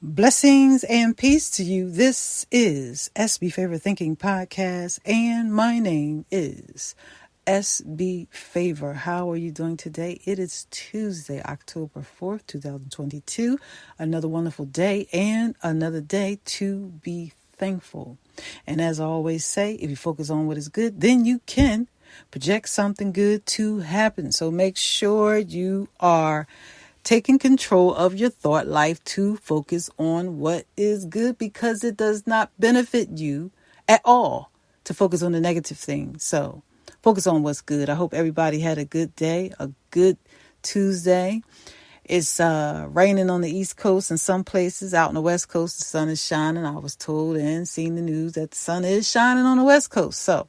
Blessings and peace to you. This is SB Favor Thinking Podcast, and my name is SB Favor. How are you doing today? It is Tuesday, October 4th, 2022. Another wonderful day and another day to be thankful. And as I always say, if you focus on what is good, then you can project something good to happen. So make sure you are taking control of your thought life to focus on what is good, because it does not benefit you at all to focus on the negative things. So focus on what's good. I hope everybody had a good day, a good Tuesday. It's raining on the East Coast and some places. Out on the West Coast, the sun is shining. I was told and seen the news that the sun is shining on the West Coast. So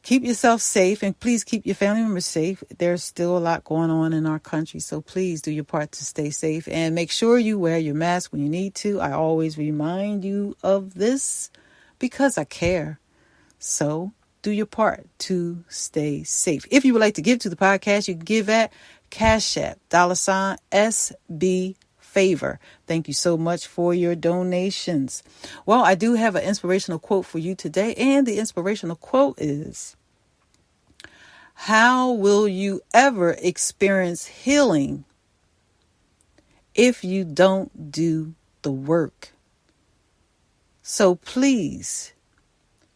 keep yourself safe, and please keep your family members safe. There's still a lot going on in our country, so please do your part to stay safe and make sure you wear your mask when you need to. I always remind you of this because I care. So do your part to stay safe. If you would like to give to the podcast, you can give at Cash App, $SB Favor. Thank you so much for your donations. Well, I do have an inspirational quote for you today, and the inspirational quote is, how will you ever experience healing if you don't do the work? So please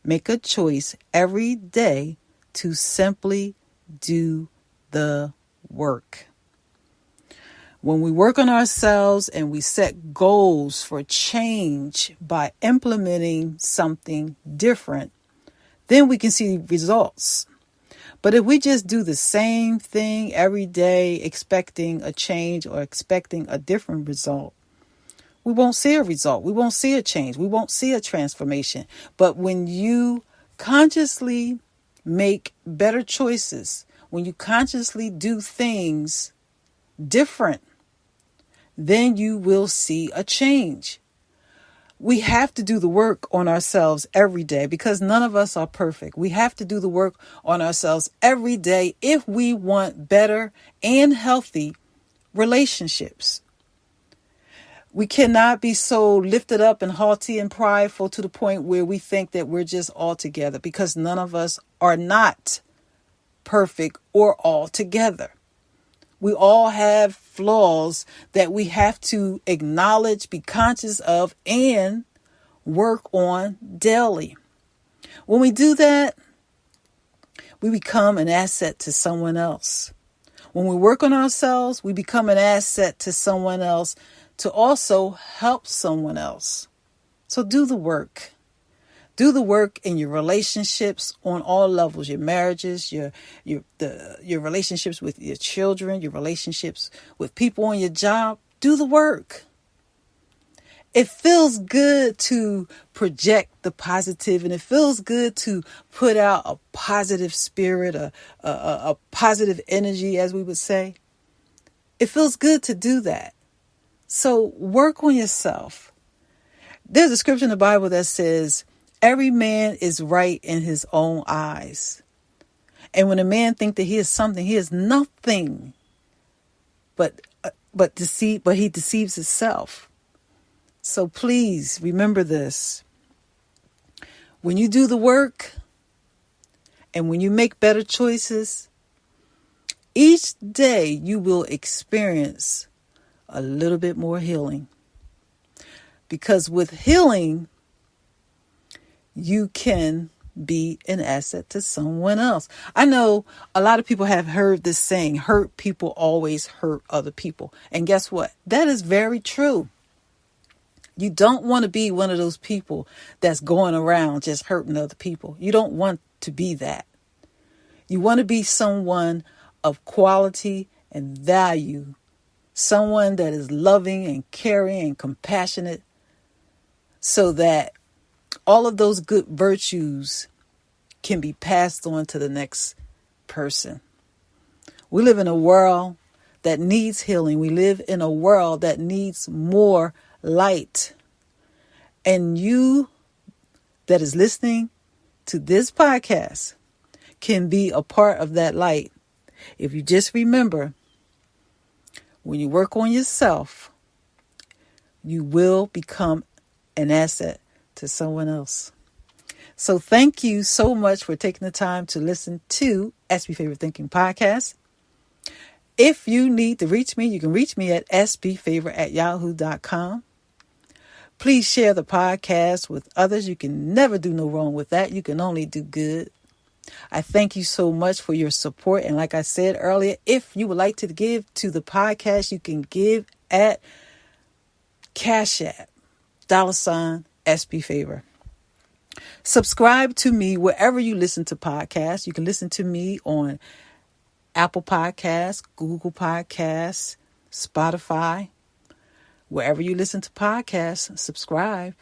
make a choice every day to simply do the work. When we work on ourselves and we set goals for change by implementing something different, then we can see results. But if we just do the same thing every day, expecting a change or expecting a different result, we won't see a result. We won't see a change. We won't see a transformation. But when you consciously make better choices, when you consciously do things different, then you will see a change. We have to do the work on ourselves every day because none of us are perfect. We have to do the work on ourselves every day if we want better and healthy relationships. We cannot be so lifted up and haughty and prideful to the point where we think that we're just all together, because none of us are not perfect or all together. We all have flaws that we have to acknowledge, be conscious of, and work on daily. When we do that, we become an asset to someone else. When we work on ourselves, we become an asset to someone else to also help someone else. So do the work. Do the work in your relationships on all levels, your marriages, your relationships with your children, your relationships with people on your job. Do the work. It feels good to project the positive, and it feels good to put out a positive spirit, a positive energy, as we would say. It feels good to do that. So work on yourself. There's a scripture in the Bible that says, every man is right in his own eyes. And when a man thinks that he is something, he is nothing. But he deceives himself. So please remember this. When you do the work and when you make better choices, each day you will experience a little bit more healing. Because with healing, you can be an asset to someone else. I know a lot of people have heard this saying, hurt people always hurt other people. And guess what? That is very true. You don't want to be one of those people that's going around just hurting other people. You don't want to be that. You want to be someone of quality and value. Someone that is loving and caring and compassionate, so that all of those good virtues can be passed on to the next person. We live in a world that needs healing. We live in a world that needs more light. And you that is listening to this podcast can be a part of that light. If you just remember, when you work on yourself, you will become an asset to someone else. So thank you so much for taking the time to listen to SB Favorite Thinking Podcast. If you need to reach me, you can reach me at sbfavor@yahoo.com. Please share the podcast with others. You can never do no wrong with that. You can only do good. I thank you so much for your support. And like I said earlier, if you would like to give to the podcast, you can give at Cash App, $SB Favor. Subscribe to me wherever you listen to podcasts. You can listen to me on Apple Podcasts, Google Podcasts, Spotify. Wherever you listen to podcasts, subscribe.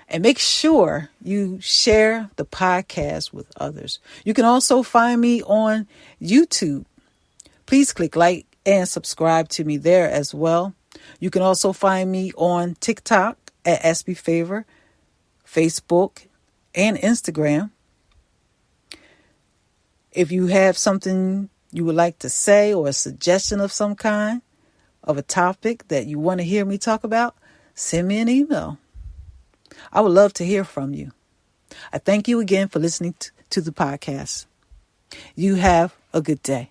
And make sure you share the podcast with others. You can also find me on YouTube. Please click like and subscribe to me there as well. You can also find me on TikTok at SB Favor, Facebook, and Instagram. If you have something you would like to say or a suggestion of some kind, of a topic that you want to hear me talk about, send me an email. I would love to hear from you. I thank you again for listening to the podcast. You have a good day.